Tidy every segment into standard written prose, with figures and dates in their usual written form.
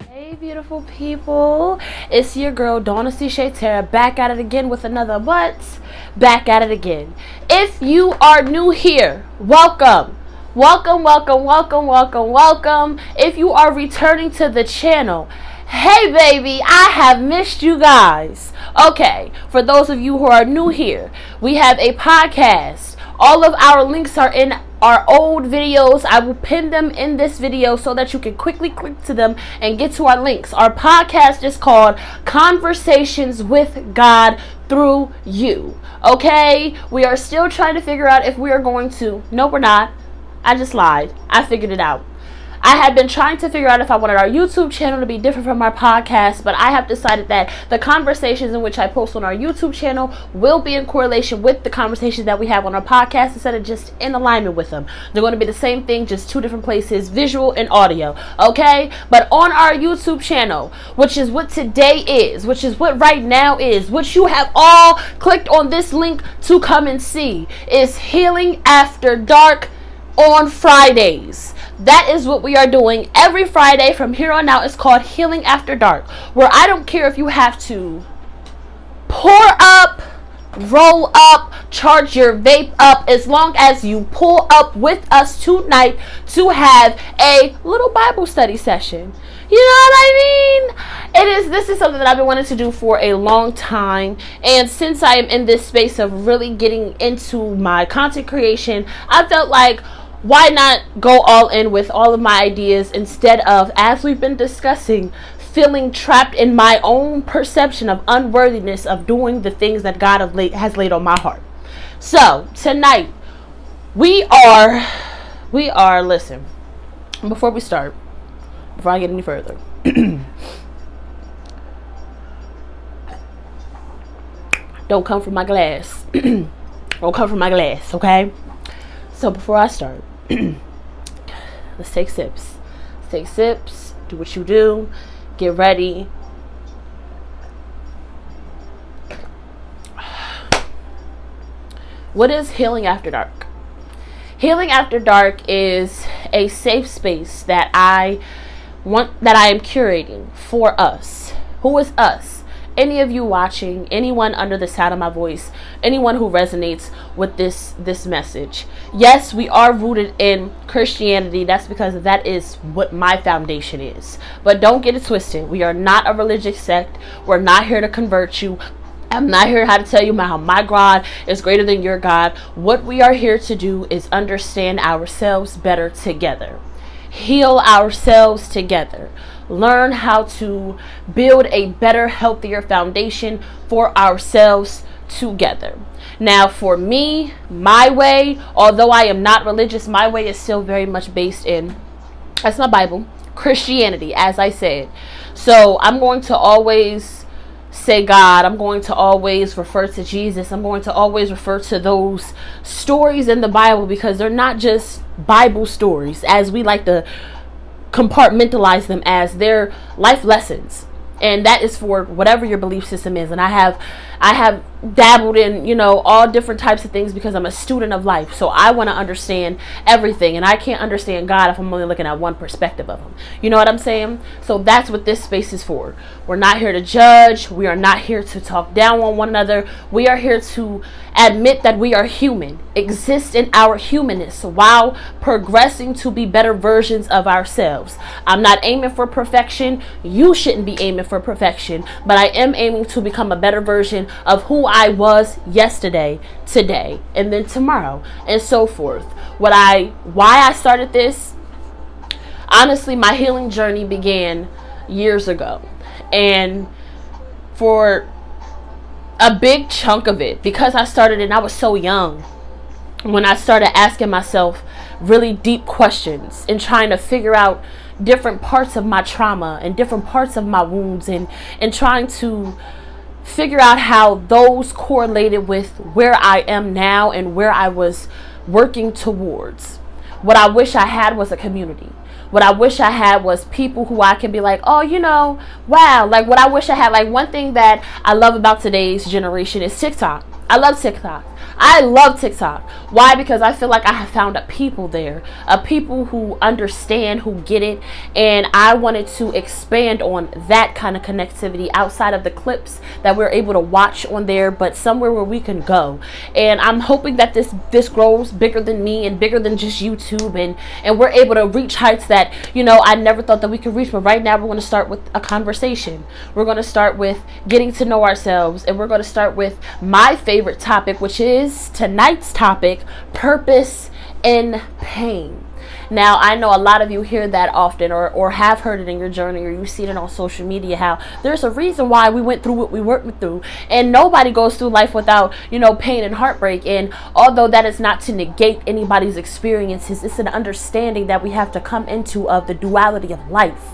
Hey beautiful people, it's your girl Daunessy Shaitaire back at it again with another back at it again. If you are new here, welcome. Welcome. If you are returning to the channel, hey baby, I have missed you guys. Okay, for those of you who are new here, we have a podcast. All of our links are in our old videos. I will pin them in this video so that you can quickly click to them and get to our links. Our podcast is called Conversations with God Through You. Okay? We are still trying to figure out if we are going to. No, we're not. I just lied. I figured it out. I had been trying to figure out if I wanted our YouTube channel to be different from our podcast, but I have decided that the conversations in which I post on our YouTube channel will be in correlation with the conversations that we have on our podcast instead of just in alignment with them. They're going to be the same thing, just two different places, visual and audio, okay? But on our YouTube channel, which is what today is, which is what right now is, which you have all clicked on this link to come and see, is Healing After Dark on Fridays. That is what we are doing every Friday from here on out. It's called Healing After Dark, where I don't care if you have to pour up, roll up, charge your vape up, as long as you pull up with us tonight to have a little Bible study session. You know what I mean? This is something that I've been wanting to do for a long time, and since I am in this space of really getting into my content creation, I felt like, why not go all in with all of my ideas instead of, as we've been discussing, feeling trapped in my own perception of unworthiness of doing the things that God has laid on my heart. So tonight we are listen, before I get any further, don't come for my glass. Don't come for my glass, okay? So before I start, let's take sips. Do what you do. Get ready. What is Healing After Dark? Healing After Dark is a safe space that I am curating for us. Who is us? Any of you watching, anyone under the sound of my voice, anyone who resonates with this message. Yes, we are rooted in Christianity. That's because that is what my foundation is. But don't get it twisted. We are not a religious sect. We're not here to convert you. I'm not here to tell you how my God is greater than your God. What we are here to do is understand ourselves better together. Heal ourselves together. Learn how to build a better, healthier foundation for ourselves together. Now, for me, my way, although I am not religious, my way is still very much based in, that's my Bible, Christianity, as I said. So I'm going to always say God. I'm going to always refer to Jesus. I'm going to always refer to those stories in the Bible, because they're not just Bible stories, as we like to compartmentalize them as their life lessons, and that is for whatever your belief system is. And I have dabbled in all different types of things because I'm a student of life, so I want to understand everything, and I can't understand God if I'm only looking at one perspective of him. You know what I'm saying? So that's what this space is for. We're not here to judge. We are not here to talk down on one another. We are here to admit that we are human, exist in our humanness while progressing to be better versions of ourselves. I'm not aiming for perfection. You shouldn't be aiming for perfection, but I am aiming to become a better version of who I was yesterday, today, and then tomorrow, and so forth. Why I started this, honestly, my healing journey began years ago, and for a big chunk of it, because I started and I was so young, when I started asking myself really deep questions and trying to figure out different parts of my trauma and different parts of my wounds, and trying to figure out how those correlated with where I am now and where I was working towards. What I wish I had was a community. What I wish I had was people who I can be like, oh, wow. Like what I wish I had, like one thing that I love about today's generation is TikTok. I love TikTok. I love TikTok. Why? Because I feel like I have found a people there, a people who understand, who get it, and I wanted to expand on that kind of connectivity outside of the clips that we're able to watch on there, but somewhere where we can go. And I'm hoping that this grows bigger than me and bigger than just YouTube, and we're able to reach heights that, you know, I never thought that we could reach. But right now we're going to start with a conversation. We're going to start with getting to know ourselves, and we're going to start with my favorite topic, which is tonight's topic: purpose in pain. Now, I know a lot of you hear that often, or have heard it in your journey, or you've seen it on social media, how there's a reason why we went through what we went through, and nobody goes through life without, you know, pain and heartbreak. And although that is not to negate anybody's experiences, it's an understanding that we have to come into of the duality of life.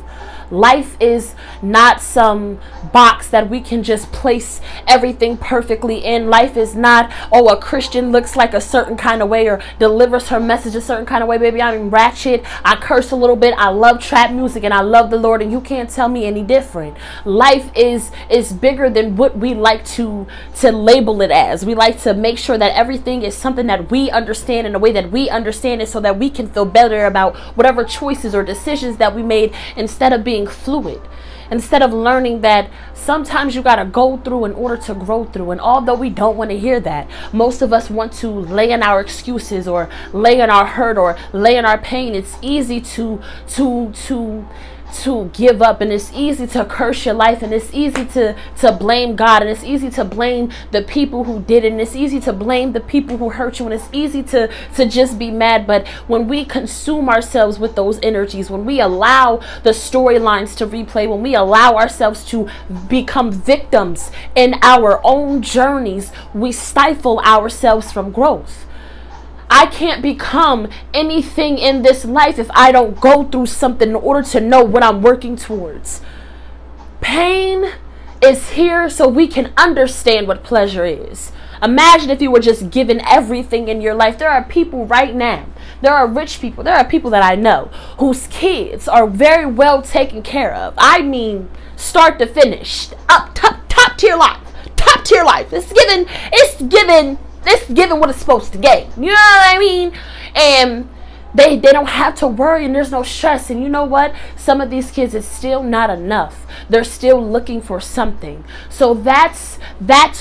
Life is not some box that we can just place everything perfectly in. Life is not, oh, a Christian looks like a certain kind of way or delivers her message a certain kind of way. Baby, I'm ratchet. I curse a little bit. I love trap music and I love the Lord, and you can't tell me any different. Life is bigger than what we like to label it as. We like to make sure that everything is something that we understand in a way that we understand it, so that we can feel better about whatever choices or decisions that we made, instead of being fluid, instead of learning that sometimes you got to go through in order to grow through. And although we don't want to hear that, most of us want to lay in our excuses, or lay in our hurt, or lay in our pain. It's easy to give up, and it's easy to curse your life, and it's easy to blame God, and it's easy to blame the people who did it, and it's easy to blame the people who hurt you, and it's easy to just be mad. But when we consume ourselves with those energies, when we allow the storylines to replay, when we allow ourselves to become victims in our own journeys, we stifle ourselves from growth. I can't become anything in this life if I don't go through something in order to know what I'm working towards. Pain is here so we can understand what pleasure is. Imagine if you were just given everything in your life. There are people right now, there are rich people, there are people that I know whose kids are very well taken care of. I mean, start to finish, up top tier life, top tier life. It's given what it's supposed to get. You know what I mean? And they don't have to worry, and there's no stress. And you know what? Some of these kids, it's still not enough. They're still looking for something. So that's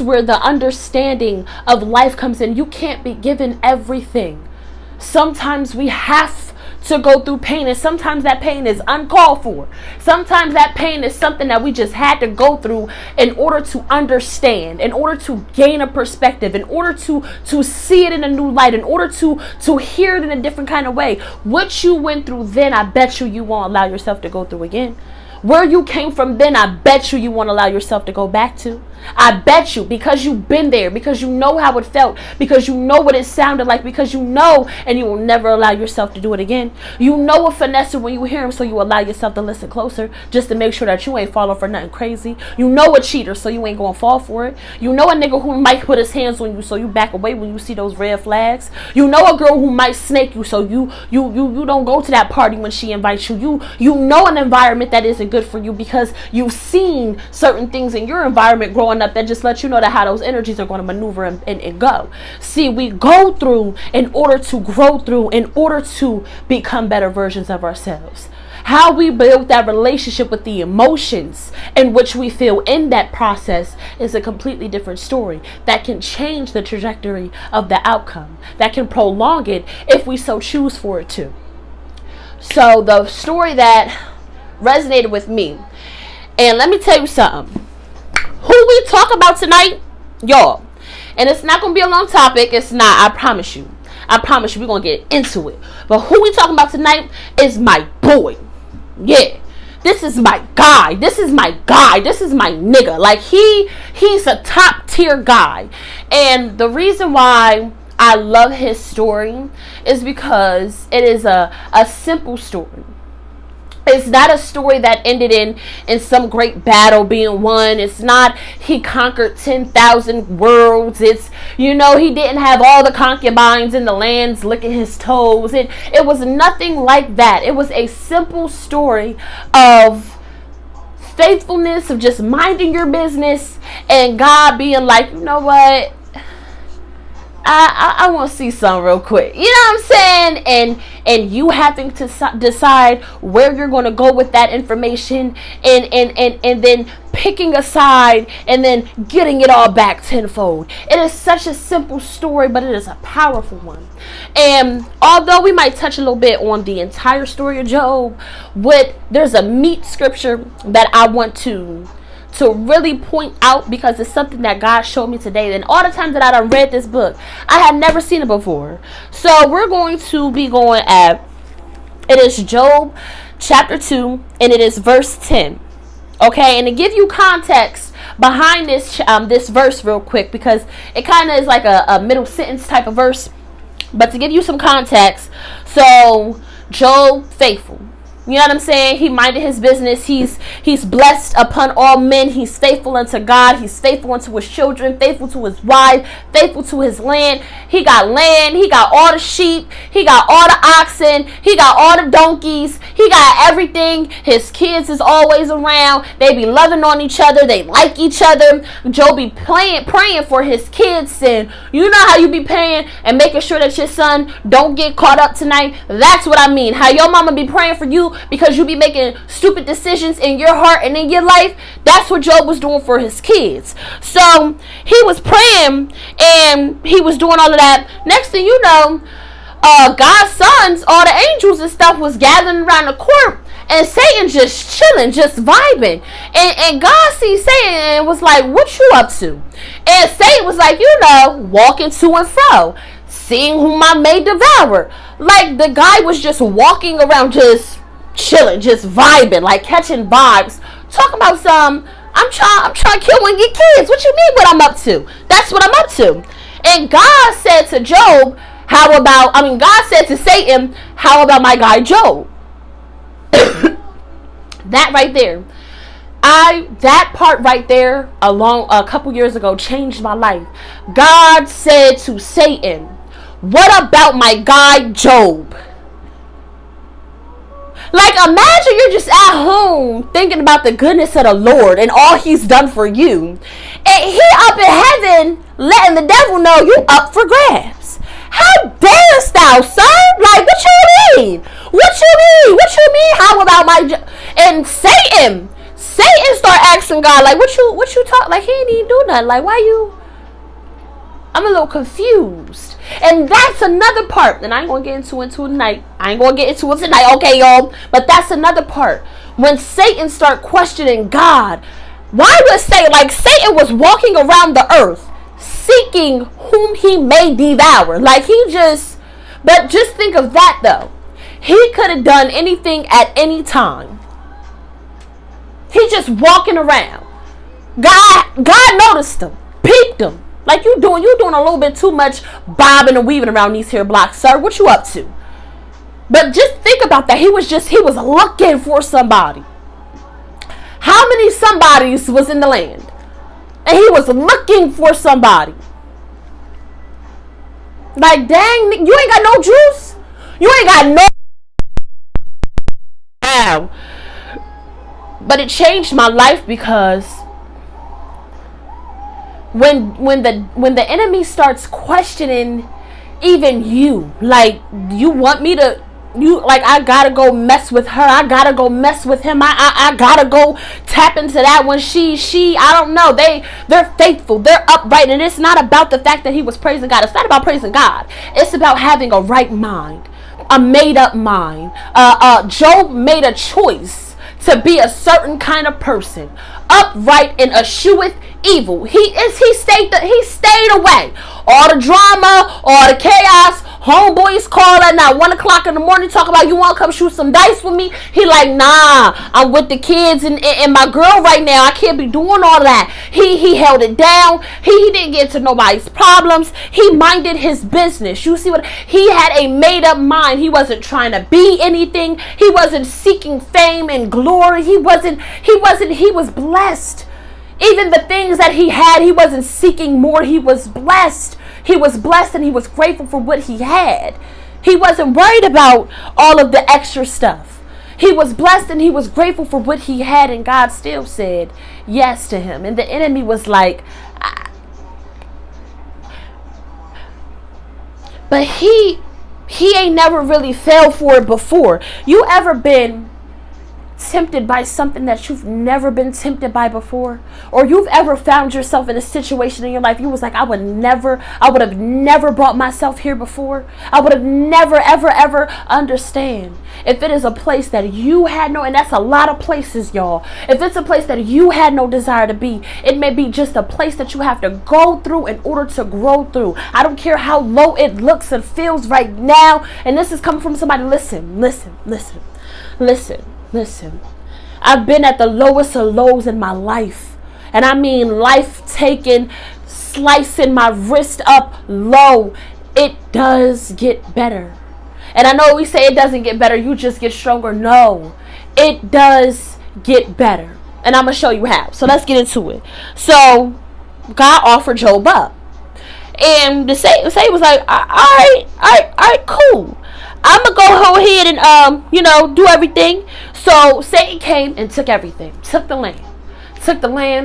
where the understanding of life comes in. You can't be given everything. Sometimes we have to go through pain, and sometimes that pain is uncalled for. Sometimes that pain is something that we just had to go through in order to understand, in order to gain a perspective, in order to see it in a new light, in order to hear it in a different kind of way. What you went through then, I bet you won't allow yourself to go through again. Where you came from then, I bet you won't allow yourself to go back to. I bet you, because you've been there, because you know how it felt, because you know what it sounded like, because you know, and you will never allow yourself to do it again. You know a finesser when you hear him, so you allow yourself to listen closer, just to make sure that you ain't falling for nothing crazy. You know a cheater, so you ain't gonna fall for it. You know a nigga who might put his hands on you, so you back away when you see those red flags. You know a girl who might snake you, so you don't go to that party when she invites you. You know an environment that isn't good for you, because you've seen certain things in your environment growing up that just let you know that how those energies are going to maneuver and go. See, we go through in order to grow through, in order to become better versions of ourselves. How we build that relationship with the emotions in which we feel in that process is a completely different story that can change the trajectory of the outcome, that can prolong it if we so choose for it to. So the story that resonated with me, and let me tell you something, who we talk about tonight, y'all, and it's not gonna be a long topic. It's not, I promise you, we're gonna get into it. But who we talking about tonight is my boy. Yeah, this is my guy. This is my nigga. Like, he's a top tier guy. And the reason why I love his story is because it is a simple story. It's not a story that ended in some great battle being won. It's not he conquered 10,000 worlds. It's, you know, he didn't have all the concubines in the lands licking his toes. It was nothing like that. It was a simple story of faithfulness, of just minding your business, and God being like, you know what? I want to see something real quick. You know what I'm saying? And you having to decide where you're going to go with that information, and then picking a side and then getting it all back tenfold. It is such a simple story, but it is a powerful one. And although we might touch a little bit on the entire story of Job, there's a meat scripture that I want to really point out, because it's something that God showed me today. And all the times that I done read this book, I had never seen it before. So we're going to be going at, it is Job chapter 2, and it is verse 10. Okay, and to give you context behind this verse real quick, because it kind of is like a middle sentence type of verse. But to give you some context, so Job, faithful. You know what I'm saying? He minded his business. He's blessed upon all men. He's faithful unto God. He's faithful unto his children, faithful to his wife, faithful to his land. He got land. He got all the sheep. He got all the oxen. He got all the donkeys. He got everything. His kids is always around. They be loving on each other. They like each other. Joe be praying for his kids. And you know how you be praying and making sure that your son don't get caught up tonight? That's what I mean. How your mama be praying for you because you be making stupid decisions in your heart and in your life. That's what Job was doing for his kids. So he was praying and he was doing all of that. Next thing you know, God's sons, all the angels and stuff, was gathering around the court, and Satan just chilling, just vibing. And God sees Satan and was like, what you up to? And Satan was like, walking to and fro, seeing whom I may devour. Like, the guy was just walking around, just chilling, just vibing, like catching vibes, talking about I'm trying to kill one of your kids. What you mean what I'm up to? That's what I'm up to. And God said to Job, God said to Satan, how about my guy Job? That right there, that part right there, a couple years ago, changed my life. God said to Satan, what about my guy Job? Like, imagine you're just at home thinking about the goodness of the Lord and all he's done for you. And he up in heaven letting the devil know you up for grabs. How darest thou, son? Like, what you mean? What you mean? How about my... And Satan start asking God, like, what you talk? Like, he ain't even do nothing. Like, why you... I'm a little confused. And that's another part. And I ain't going to get into it tonight. Okay, y'all. But that's another part. When Satan start questioning God. Why would Satan was walking around the earth seeking whom he may devour. Like, but just think of that though. He could have done anything at any time. He just walking around. God noticed him. Peeped him. Like, you doing a little bit too much bobbing and weaving around these here blocks, sir. What you up to? But just think about that. He was looking for somebody. How many somebodies was in the land? And he was looking for somebody. Like, dang, you ain't got no juice. You ain't got no. Wow. But it changed my life, because when the enemy starts questioning even you, like, you want me to, I gotta go mess with her, I gotta go mess with him, I gotta go tap into that one, she I don't know, they're faithful, they're upright. And it's not about the fact that he was praising God. It's not about praising God. It's about having a right mind, a made up mind. Job made a choice to be a certain kind of person, upright and escheweth evil. He stayed away. All the drama, all the chaos. Homeboys call at now 1 o'clock in the morning, talk about, you want to come shoot some dice with me? He like, nah, I'm with the kids and my girl right now. I can't be doing all that. He held it down. He didn't get into nobody's problems. He minded his business. You see what? He had a made up mind. He wasn't trying to be anything. He wasn't seeking fame and glory. He was blessed. Even the things that he had, he wasn't seeking more. He was blessed. He was blessed, and he was grateful for what he had. He wasn't worried about all of the extra stuff. He was blessed, and he was grateful for what he had, and God still said yes to him. And the enemy was like, But he ain't never really fell for it before. You ever been tempted by something that you've never been tempted by before? Or you've ever found yourself in a situation in your life you was like, I would have never brought myself here before. I would have never ever understand. If it is a place that you had no, and that's a lot of places, y'all. If it's a place that you had no desire to be, it may be just a place that you have to go through in order to grow through. I don't care how low it looks and feels right now. And this is coming from somebody. Listen, I've been at the lowest of lows in my life. And I mean life taking, slicing my wrist up low. It does get better. And I know we say it doesn't get better, you just get stronger. No, it does get better. And I'm going to show you how. So let's get into it. So God offered Job up. And the Satan was like, all right, cool. I'm going to go ahead and, do everything. So Satan came and took everything. Took the land,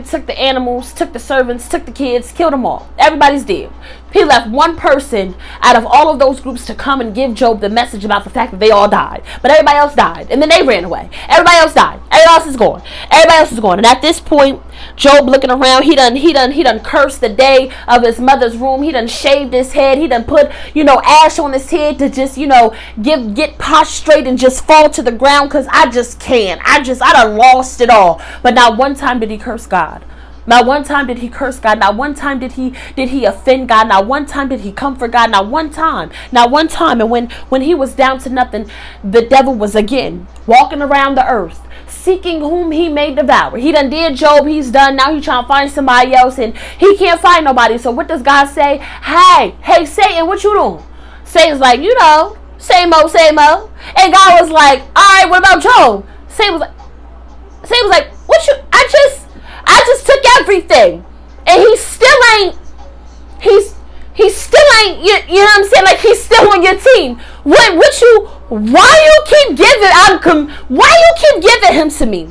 took the animals, took the servants, took the kids, killed them all. Everybody's dead. He left one person out of all of those groups to come and give Job the message about the fact that they all died. But everybody else died. And then they ran away. Everybody else died. Everybody else is gone. And at this point, Job looking around, he done cursed the day of his mother's womb. He done shaved his head. He done put, ash on his head to just, get prostrate and just fall to the ground because I just can't. I done lost it all. But not one time did he curse God. Not one time did he curse God. Not one time did he offend God. Not one time did he comfort God. Not one time. And when he was down to nothing, the devil was again walking around the earth, seeking whom he may devour. He done did Job. He's done. Now he's trying to find somebody else, and he can't find nobody. So what does God say? Hey, Satan, what you doing? Satan's like, same old. And God was like, all right, what about Job? Satan was like, what you? I just took everything, and he still ain't, you know what I'm saying? Like, he's still on your team. Why you keep giving him to me?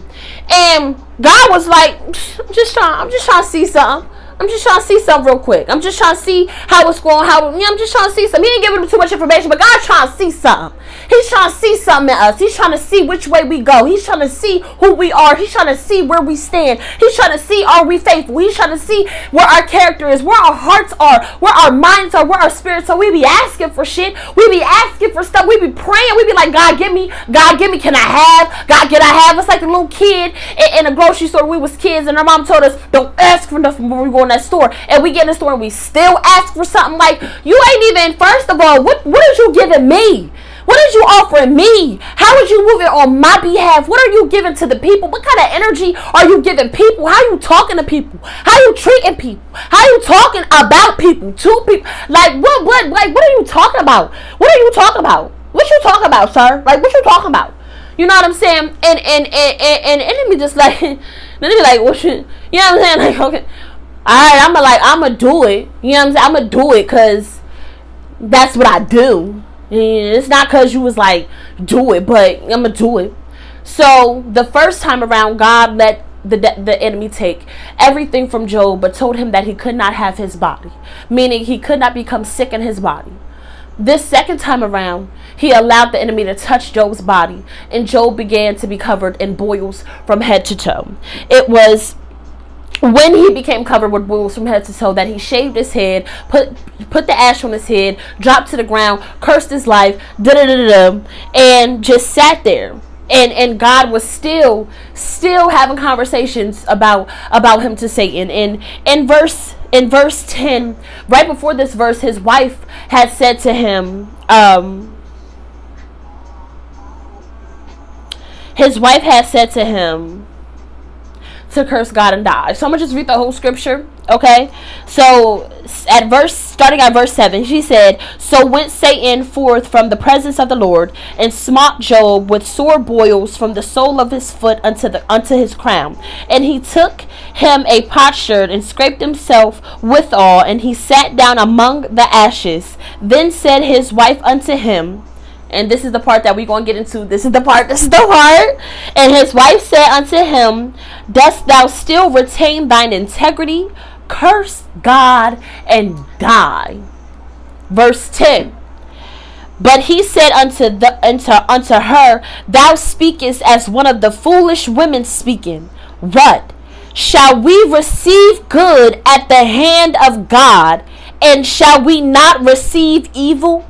And God was like, I'm just trying to see something. I'm just trying to see something real quick. I'm just trying to see how it's going. I'm just trying to see something. He ain't giving him too much information, but God's trying to see something. He's trying to see something in us. He's trying to see which way we go. He's trying to see who we are. He's trying to see where we stand. He's trying to see, are we faithful? He's trying to see where our character is, where our hearts are, where our minds are, where our spirits are. We be asking for shit. We be asking for stuff. We be praying. We be like, God, give me. Can I have? God, can I have? It's like a little kid in a grocery store. We was kids, and our mom told us, don't ask for nothing when we go in that store. And we get in the store and we still ask for something. Like, you ain't even, first of all, what is you giving me? What is you offering me? How is you moving on my behalf? What are you giving to the people? What kind of energy are you giving people? How are you talking to people? How are you treating people? How are you talking about people, to people? Like, what are you talking about? What are you talking about? What you talking about, sir? Like, what you talking about? You know what I'm saying? And let me just like, let me be like, what you know what I'm saying? Like, okay. Alright, I'm gonna do it. You know what I'm saying? I'm gonna do it because that's what I do. It's not because you was like, do it, but I'm gonna do it. So the first time around, God let the enemy take everything from Job, but told him that he could not have his body, meaning he could not become sick in his body. This second time around, he allowed the enemy to touch Job's body, and Job began to be covered in boils from head to toe. It was when he became covered with boils from head to toe that he shaved his head, put the ash on his head, dropped to the ground, cursed his life, and just sat there. And God was still having conversations about him to Satan. And in verse 10, right before this verse, his wife had said to him, to curse God and die. So I'm gonna just read the whole scripture, okay? So starting at verse 7, she said, so went Satan forth from the presence of the Lord, and smote Job with sore boils from the sole of his foot unto his crown. And he took him a potsherd and scraped himself withal, and he sat down among the ashes. Then said his wife unto him, and this is the part that we're going to get into. This is the part. And his wife said unto him, dost thou still retain thine integrity? Curse God and die. Verse 10. But he said unto her, Thou speakest as one of the foolish women speaking. What? Shall we receive good at the hand of God, and shall we not receive evil?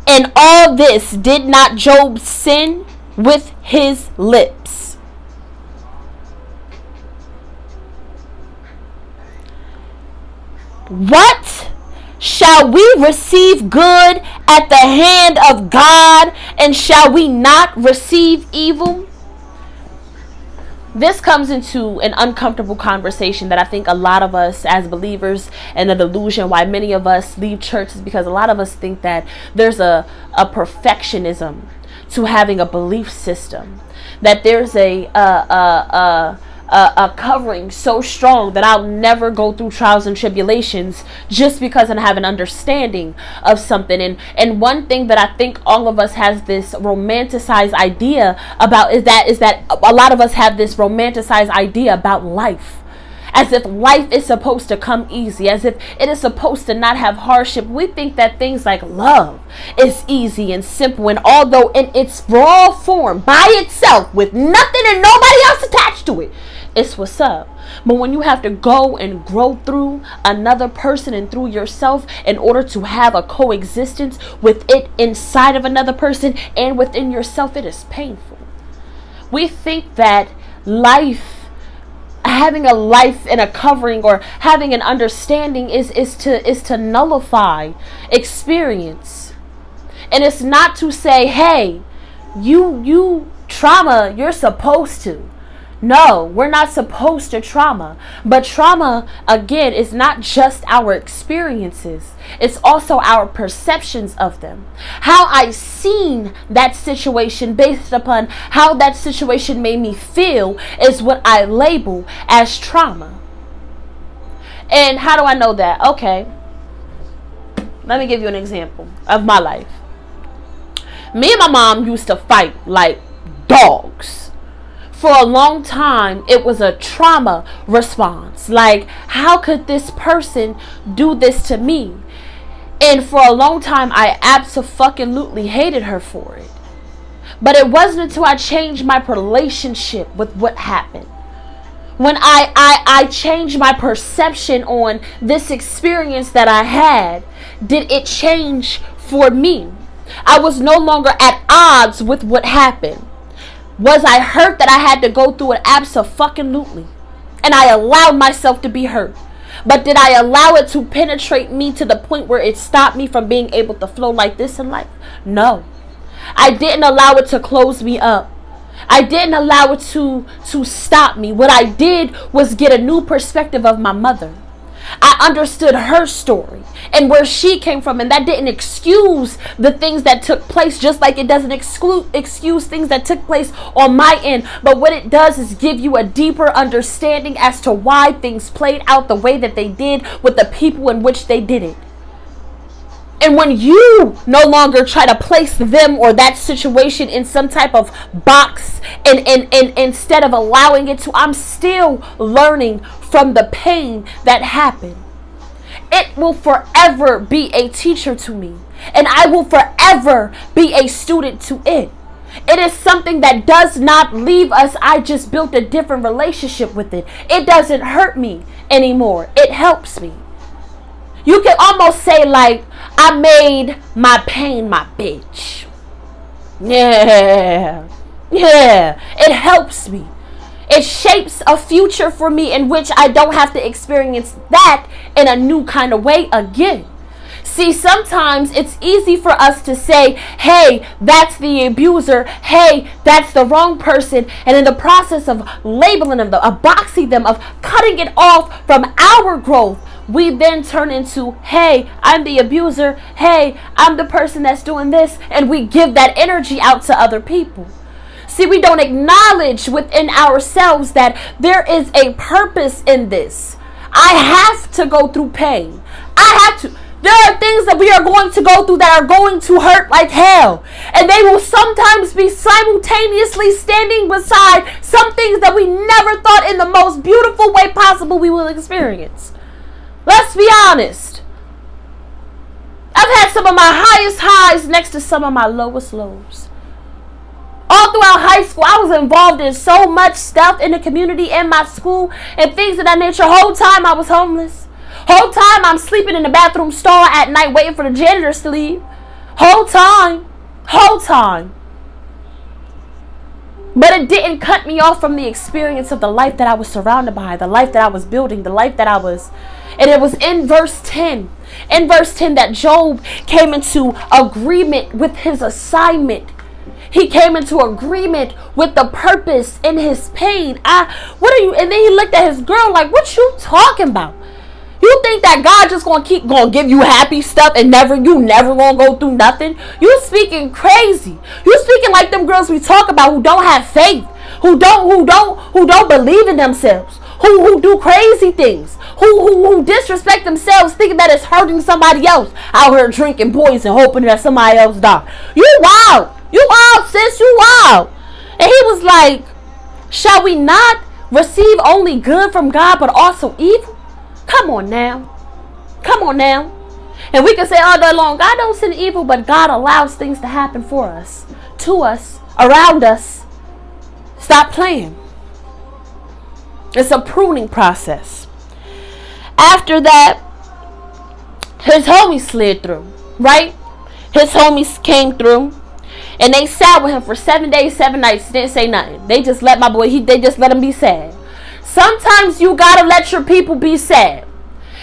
In all this did not Job sin with his lips? What? Shall we receive good at the hand of God, and shall we not receive evil? This comes into an uncomfortable conversation that I think a lot of us as believers, and the delusion why many of us leave churches, because a lot of us think that there's a perfectionism to having a belief system, that there's a covering so strong that I'll never go through trials and tribulations just because I have an understanding of something. And one thing that I think all of us has this romanticized idea about is that a lot of us have this romanticized idea about life, as if life is supposed to come easy, as if it is supposed to not have hardship. We think that things like love is easy and simple, and although in its raw form, by itself, with nothing and nobody else attached to it, it's what's up. But when you have to go and grow through another person and through yourself in order to have a coexistence with it inside of another person and within yourself, it is painful. We think that having a life and a covering or having an understanding is to nullify experience. And it's not to say, hey, you trauma, you're supposed to. No, we're not supposed to trauma. But trauma, again, is not just our experiences. It's also our perceptions of them. How I seen that situation based upon how that situation made me feel is what I label as trauma. And how do I know that? Okay, let me give you an example of my life. Me and my mom used to fight like dogs. For a long time, it was a trauma response. Like, how could this person do this to me? And for a long time, I absolutely hated her for it. But it wasn't until I changed my relationship with what happened. When I changed my perception on this experience that I had, did it change for me? I was no longer at odds with what happened. Was I hurt that I had to go through it? Absolutely. And I allowed myself to be hurt. But did I allow it to penetrate me to the point where it stopped me from being able to flow like this in life? No. I didn't allow it to close me up. I didn't allow it to stop me. What I did was get a new perspective of my mother. I understood her story and where she came from, and that didn't excuse the things that took place, just like it doesn't excuse things that took place on my end. But what it does is give you a deeper understanding as to why things played out the way that they did with the people in which they did it. And when you no longer try to place them or that situation in some type of box, and instead of allowing it to, I'm still learning from the pain that happened. It will forever be a teacher to me, and I will forever be a student to it. It is something that does not leave us. I just built a different relationship with it. It doesn't hurt me anymore. It helps me. You can almost say, like, I made my pain my bitch. Yeah. It helps me. It shapes a future for me in which I don't have to experience that in a new kind of way again. See, sometimes it's easy for us to say, hey, that's the abuser. Hey, that's the wrong person. And in the process of labeling them, of boxing them, of cutting it off from our growth, we then turn into, hey, I'm the abuser. Hey, I'm the person that's doing this. And we give that energy out to other people. See, we don't acknowledge within ourselves that there is a purpose in this. I have to go through pain. I have to. There are things that we are going to go through that are going to hurt like hell. And they will sometimes be simultaneously standing beside some things that we never thought in the most beautiful way possible we will experience. Let's be honest. I've had some of my highest highs next to some of my lowest lows. All throughout high school, I was involved in so much stuff in the community, in my school, and things of that nature. Whole time I was homeless. Whole time I'm sleeping in the bathroom stall at night waiting for the janitors to leave. Whole time. But it didn't cut me off from the experience of the life that I was surrounded by, the life that I was building, the life that I was. And it was in verse 10. In verse 10 that Job came into agreement with his assignment. He came into agreement with the purpose in his pain. And then he looked at his girl like, what you talking about? You think that God just gonna give you happy stuff and you never gonna go through nothing? You speaking crazy. You speaking like them girls we talk about who don't have faith, who don't believe in themselves, who do crazy things, who disrespect themselves, thinking that it's hurting somebody else, out here drinking poison, hoping that somebody else die. You wild, sis, you wild. And he was like, shall we not receive only good from God, but also evil? Come on now. And we can say all day long, God don't send evil, but God allows things to happen for us, to us, around us. Stop playing. It's a pruning process. After that, his homies slid through, right? His homies came through, and they sat with him for 7 days, 7 nights. Didn't say nothing. They just let they just let him be sad. Sometimes you gotta let your people be sad.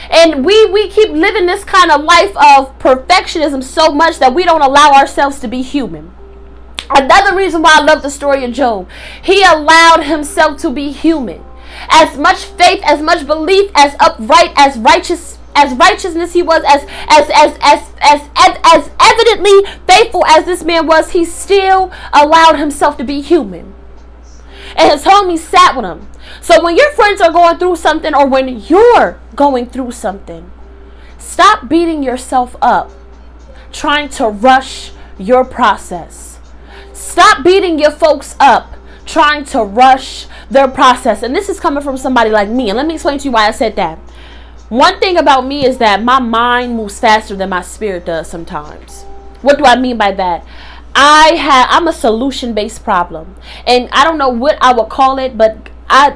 And we keep living this kind of life of perfectionism so much that we don't allow ourselves to be human. Another reason why I love the story of Job, he allowed himself to be human. As much faith, as much belief, as upright, as righteousness he was, as evidently faithful as this man was, he still allowed himself to be human. And his homies sat with him. So when your friends are going through something, or when you're going through something, stop beating yourself up trying to rush your process. Stop beating your folks up trying to rush their process. And this is coming from somebody like me. And let me explain to you why I said that. One thing about me is that my mind moves faster than my spirit does sometimes. What do I mean by that? I'm a solution-based problem. And I don't know what I would call it, but I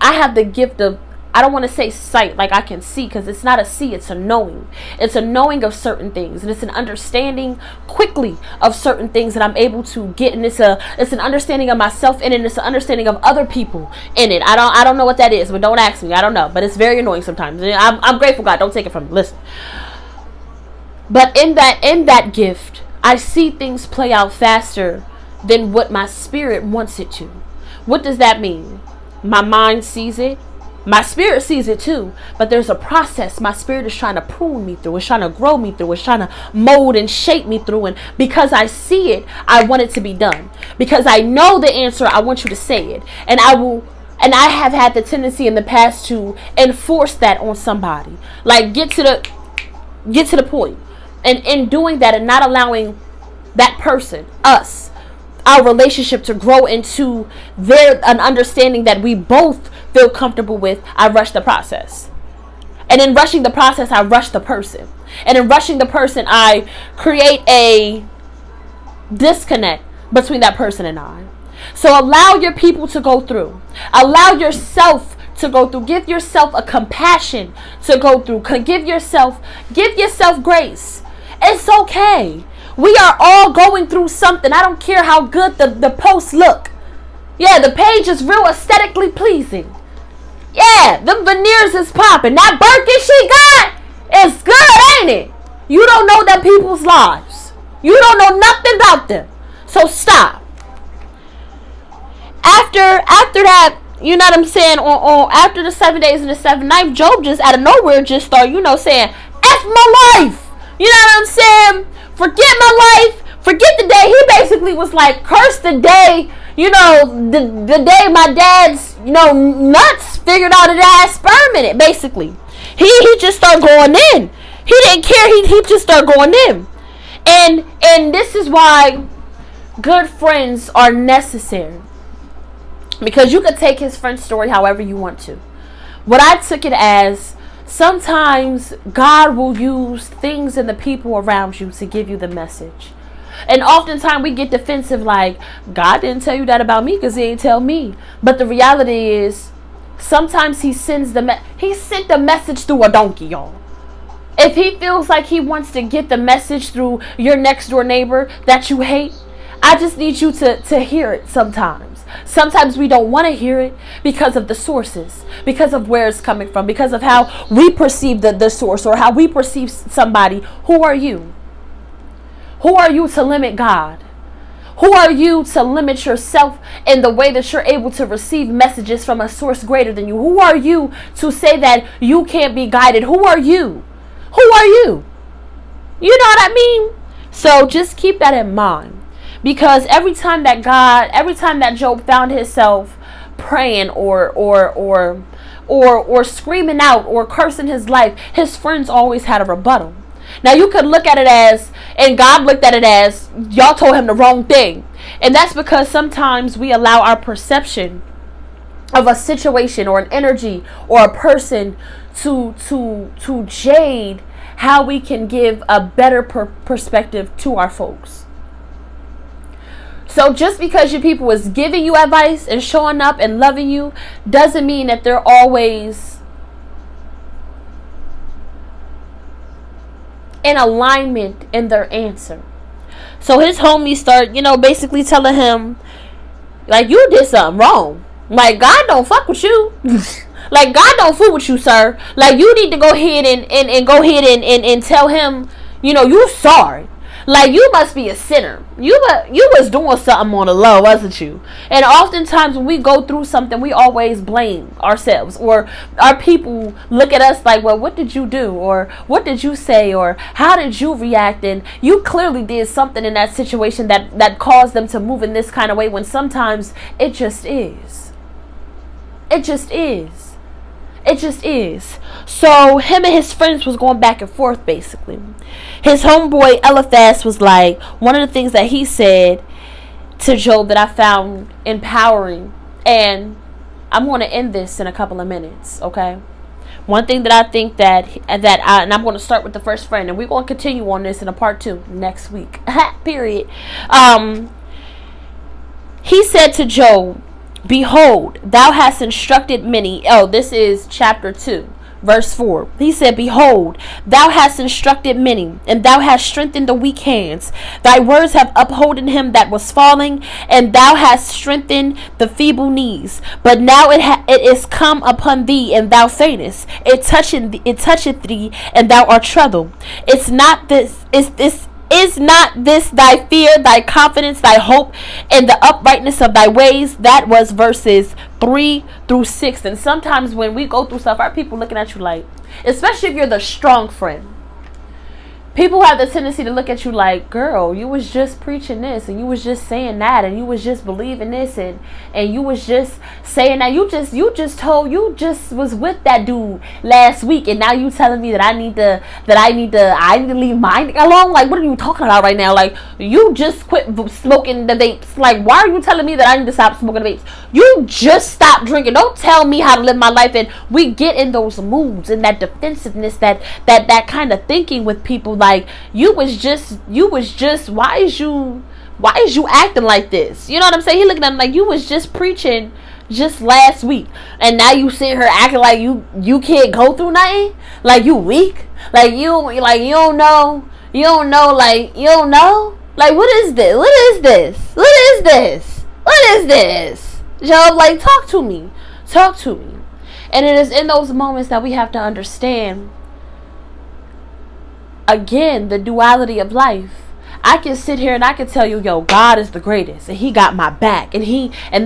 have the gift of, I don't want to say sight, like I can see, because it's not a see, it's a knowing. It's a knowing of certain things, and it's an understanding quickly of certain things that I'm able to get, and it's an understanding of myself in it, and it's an understanding of other people in it. I don't know what that is, but don't ask me. I don't know, but it's very annoying sometimes. And I'm grateful, God, don't take it from me. Listen. But in that gift, I see things play out faster than what my spirit wants it to. What does that mean? My mind sees it. My spirit sees it too. But there's a process my spirit is trying to prune me through. It's trying to grow me through. It's trying to mold and shape me through. And because I see it, I want it to be done. Because I know the answer, I want you to say it. And I have had the tendency in the past to enforce that on somebody. Like get to the point. And in doing that and not allowing that person, us, our relationship to grow into an understanding that we both feel comfortable with, I rush the process. And in rushing the process, I rush the person. And in rushing the person, I create a disconnect between that person and I. So allow your people to go through. Allow yourself to go through. Give yourself a compassion to go through. Give yourself grace. It's okay. We are all going through something. I don't care how good the posts look. Yeah, the page is real aesthetically pleasing. Yeah, them veneers is popping. That Birkin she got is good, ain't it? You don't know that people's lives. You don't know nothing about them. So stop. After that, you know what I'm saying, on after the 7 days and the 7 nights, Job just out of nowhere just started, saying, F my life. You know what I'm saying? Forget my life. Forget the day. He basically was like, curse the day, the day my dad's, nuts figured out that I had sperm in it, basically. He just started going in. He didn't care. He just started going in. And this is why good friends are necessary. Because you could take his friend story however you want to. What I took it as, sometimes God will use things and the people around you to give you the message. And oftentimes we get defensive, like, God didn't tell you that about me because he ain't tell me. But the reality is, sometimes he sends he sent the message through a donkey, y'all. If he feels like he wants to get the message through your next door neighbor that you hate, I just need you to hear it sometimes. Sometimes we don't want to hear it because of the sources, because of where it's coming from, because of how we perceive the source or how we perceive somebody. Who are you? Who are you to limit God? Who are you to limit yourself in the way that you're able to receive messages from a source greater than you? Who are you to say that you can't be guided? Who are you? Who are you? You know what I mean? So just keep that in mind. Because every time that Job found himself praying or screaming out or cursing his life, his friends always had a rebuttal. Now you could look at it as, and God looked at it as, y'all told him the wrong thing. And that's because sometimes we allow our perception of a situation or an energy or a person to jade how we can give a better perspective to our folks. So just because your people is giving you advice and showing up and loving you doesn't mean that they're always in alignment in their answer. So his homies start, basically telling him, like, you did something wrong. Like, God don't fuck with you. Like, God don't fool with you, sir. Like, you need to go ahead and tell him, you sorry. Like, you must be a sinner. You was doing something on the low, wasn't you? And oftentimes when we go through something, we always blame ourselves. Or our people look at us like, well, what did you do? Or what did you say? Or how did you react? And you clearly did something in that situation that caused them to move in this kind of way, when sometimes it just is. It just is. It just is. So him and his friends was going back and forth, basically. His homeboy Eliphaz was like, one of the things that he said to Job that I found empowering, and I'm going to end this in a couple of minutes, okay? One thing that I think and I'm going to start with the first friend, and we're going to continue on this in a part 2 next week. Period. He said to Job, behold, thou hast instructed many. Oh, this is chapter 2, verse 4. He said, behold, thou hast instructed many, and thou hast strengthened the weak hands. Thy words have upholden him that was falling, and thou hast strengthened the feeble knees. But now it is come upon thee, and thou faintest. It toucheth thee, and thou art troubled. Is not this thy fear, thy confidence, thy hope, and the uprightness of thy ways? That was verses 3 through 6. And sometimes when we go through stuff, our people looking at you like, especially if you're the strong friend, people have the tendency to look at you like, girl, you was just preaching this, and you was just saying that, and you was just believing this, and you was just saying that. You just was with that dude last week, and now you telling me that I need to leave mine alone. Like, what are you talking about right now? Like, you just quit smoking the vapes. Like, why are you telling me that I need to stop smoking the vapes? You just stopped drinking. Don't tell me how to live my life. And we get in those moods and that defensiveness, that kind of thinking with people. Like, you was just why is you acting like this? You know what I'm saying? He looking at him like, you was just preaching just last week, and now you sitting here acting like you can't go through nothing. Like, you weak. Like, you don't know. Like, what is this? Job, like, talk to me. And it is in those moments that we have to understand, again, the duality of life. I can sit here and I can tell you, yo, God is the greatest, and he got my back, and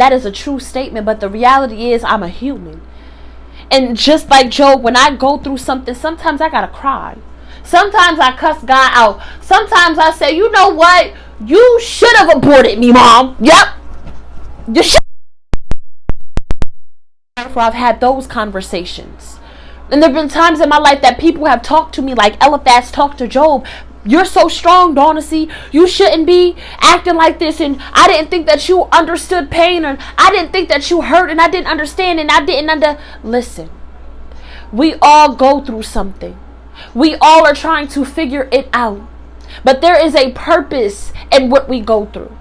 that is a true statement. But the reality is, I'm a human. And just like Job, when I go through something, sometimes I gotta cry. Sometimes I cuss God out. Sometimes I say, you know what? You should have aborted me, Mom. Yep. You should. I've had those conversations. And there have been times in my life that people have talked to me like Eliphaz talked to Job. You're so strong, Daunessy. You shouldn't be acting like this. And I didn't think that you understood pain. And I didn't think that you hurt. And I didn't understand. And I didn't Listen. We all go through something. We all are trying to figure it out. But there is a purpose in what we go through.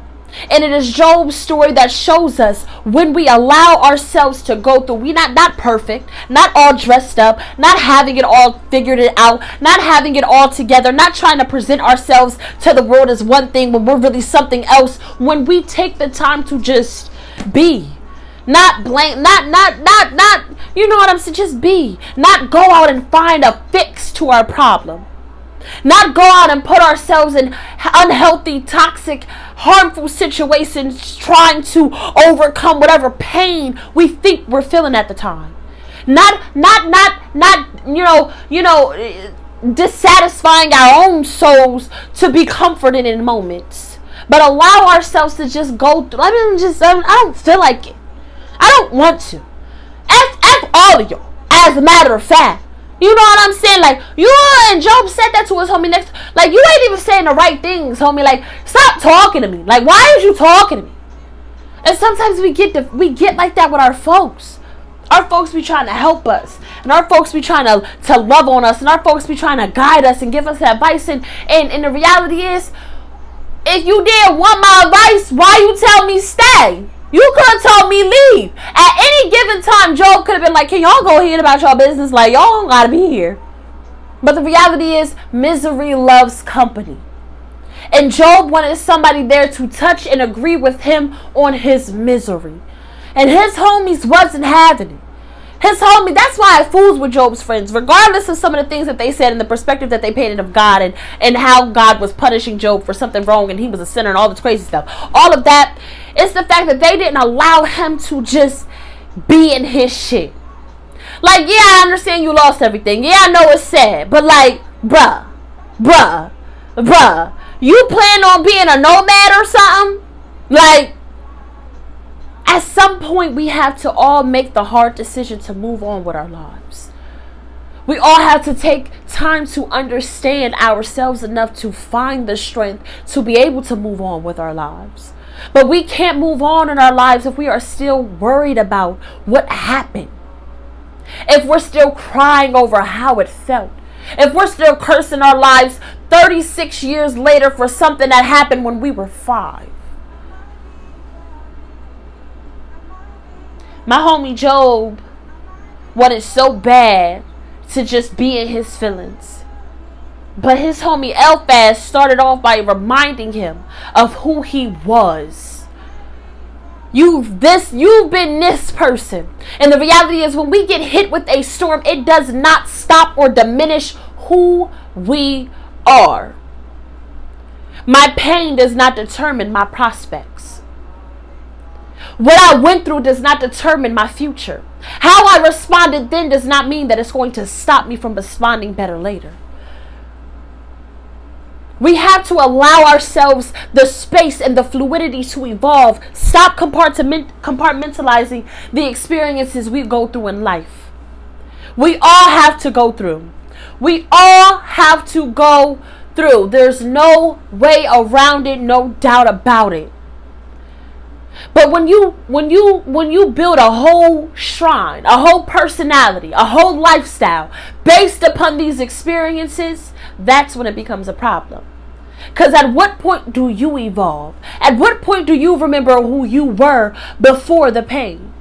And it is Job's story that shows us when we allow ourselves to go through. We not perfect, not all dressed up, not having it all figured it out, not having it all together, not trying to present ourselves to the world as one thing when we're really something else. When we take the time to just be, not blame, not, you know what I'm saying? Just be, not go out and find a fix to our problem. Not go out and put ourselves in unhealthy, toxic, harmful situations trying to overcome whatever pain we think we're feeling at the time. Not dissatisfying our own souls to be comforted in moments. But allow ourselves to just go through. I don't feel like it. I don't want to. F all of y'all. As a matter of fact. You know what I'm saying? Like, you and Job said that to his homie next. Like, you ain't even saying the right things, homie. Like, stop talking to me. Like, why is you talking to me? And sometimes we get like that with our folks. Our folks be trying to help us. And our folks be trying to love on us. And our folks be trying to guide us and give us advice. And the reality is, if you didn't want my advice, why you tell me stay? You could have told me leave. At any given time, Job could have been like, can y'all go ahead about your business? Like, y'all don't gotta be here. But the reality is, misery loves company. And Job wanted somebody there to touch and agree with him on his misery. And his homies wasn't having it. His homie, that's why I fools with Job's friends, regardless of some of the things that they said and the perspective that they painted of God and how God was punishing Job for something wrong and he was a sinner and all this crazy stuff. All of that, it's the fact that they didn't allow him to just be in his shit. Like, yeah, I understand you lost everything. Yeah, I know it's sad. But like, bruh, you plan on being a nomad or something? Like, at some point, we have to all make the hard decision to move on with our lives. We all have to take time to understand ourselves enough to find the strength to be able to move on with our lives. But we can't move on in our lives if we are still worried about what happened. If we're still crying over how it felt. If we're still cursing our lives 36 years later for something that happened when we were 5. My homie Job wanted so bad to just be in his feelings. But his homie Eliphaz started off by reminding him of who he was. You've been this person. And the reality is, when we get hit with a storm, it does not stop or diminish who we are. My pain does not determine my prospects. What I went through does not determine my future. How I responded then does not mean that it's going to stop me from responding better later. We have to allow ourselves the space and the fluidity to evolve. Stop compartmentalizing the experiences we go through in life. We all have to go through. We all have to go through. There's no way around it, no doubt about it. But when you build a whole shrine, a whole personality, a whole lifestyle based upon these experiences, that's when it becomes a problem. Because at what point do you evolve? At what point do you remember who you were before the pain?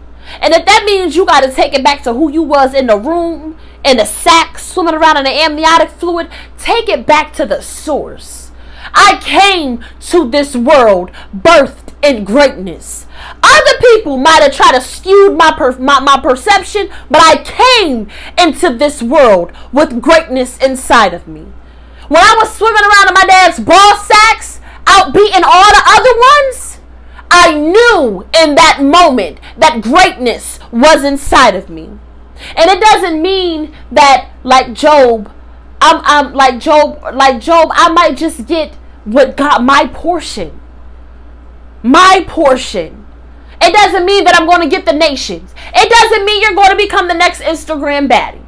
And if that means you got to take it back to who you was in the room, in the sack, swimming around in the amniotic fluid, take it back to the source. I came to this world birthed in greatness. Other people might have tried to skew my perception, but I came into this world with greatness inside of me. When I was swimming around in my dad's ball sacks, outbeating all the other ones, I knew in that moment that greatness was inside of me. And it doesn't mean that like Job, I might just get what God, my portion. My portion. It doesn't mean that I'm going to get the nations. It doesn't mean you're going to become the next Instagram baddie.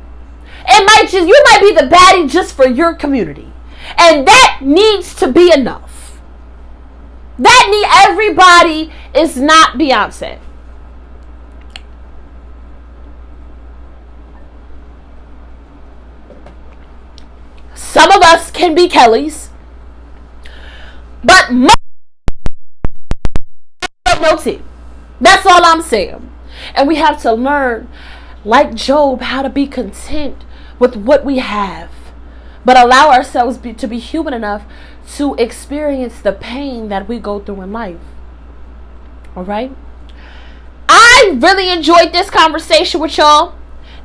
You might be the baddie just for your community. And that needs to be enough. Everybody is not Beyonce. Some of us can be Kellys, but most no tea. That's all I'm saying. And we have to learn, like Job, how to be content with what we have, but allow ourselves to be human enough to experience the pain that we go through in life. All right? I really enjoyed this conversation with y'all.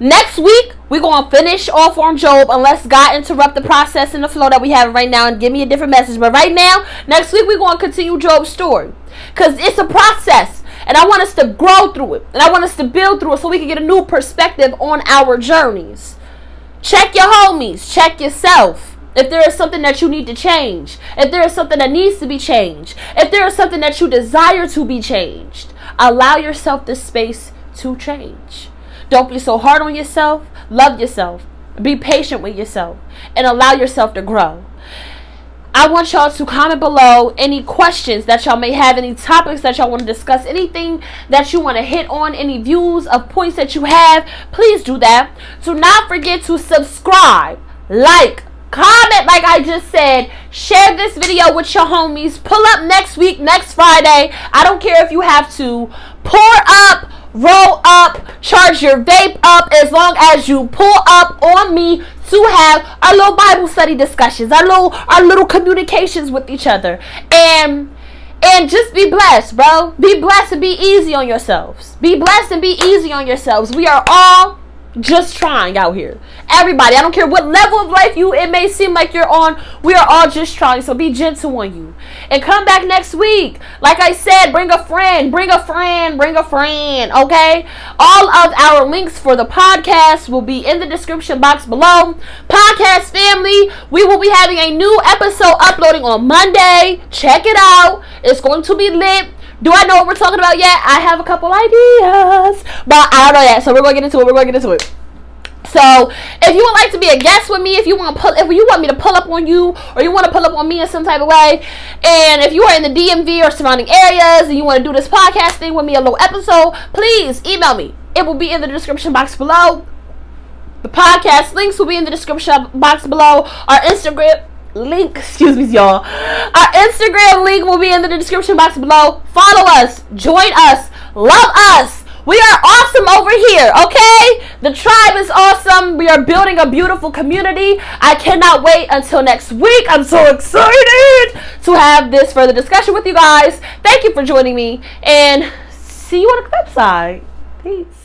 Next week, we're going to finish off on Job unless God interrupt the process and the flow that we have right now and give me a different message. But right now, next week, we're going to continue Job's story. Because it's a process. And I want us to grow through it. And I want us to build through it so we can get a new perspective on our journeys. Check your homies. Check yourself. If there is something that you need to change. If there is something that needs to be changed. If there is something that you desire to be changed. Allow yourself the space to change. Don't be so hard on yourself. Love yourself. Be patient with yourself. And allow yourself to grow. I want y'all to comment below any questions that y'all may have, any topics that y'all want to discuss, anything that you want to hit on, any views of points that you have. Please do that. Do not forget to subscribe, like, comment like I just said. Share this video with your homies. Pull up next week, next Friday. I don't care if you have to pour up, roll up, charge your vape up, as long as you pull up on me to have our little Bible study discussions, our little communications with each other. And just be blessed, bro. Be blessed and be easy on yourselves. Be blessed and be easy on yourselves. We are all just trying out here. Everybody, I don't care what level of life it may seem like you're on, we are all just trying. So be gentle on you. And come back next week. Like I said, bring a friend, okay? All of our links for the podcast will be in the description box below. Podcast family, we will be having a new episode uploading on Monday. Check it out. It's going to be lit. Do I know what we're talking about yet? I have a couple ideas, but I don't know yet. So we're going to get into it. So if you would like to be a guest with me, if you want me to pull up on you, or you want to pull up on me in some type of way, and if you are in the DMV or surrounding areas and you want to do this podcast thing with me, a little episode, please email me. It will be in the description box below. The podcast links will be in the description box below. Our Instagram link, y'all. Our Instagram link will be in the description box below. Follow us, join us, love us. We are awesome over here, okay? The tribe is awesome. We are building a beautiful community. I cannot wait until next week. I'm so excited to have this further discussion with you guys. Thank you for joining me, and see you on the flip side. Peace.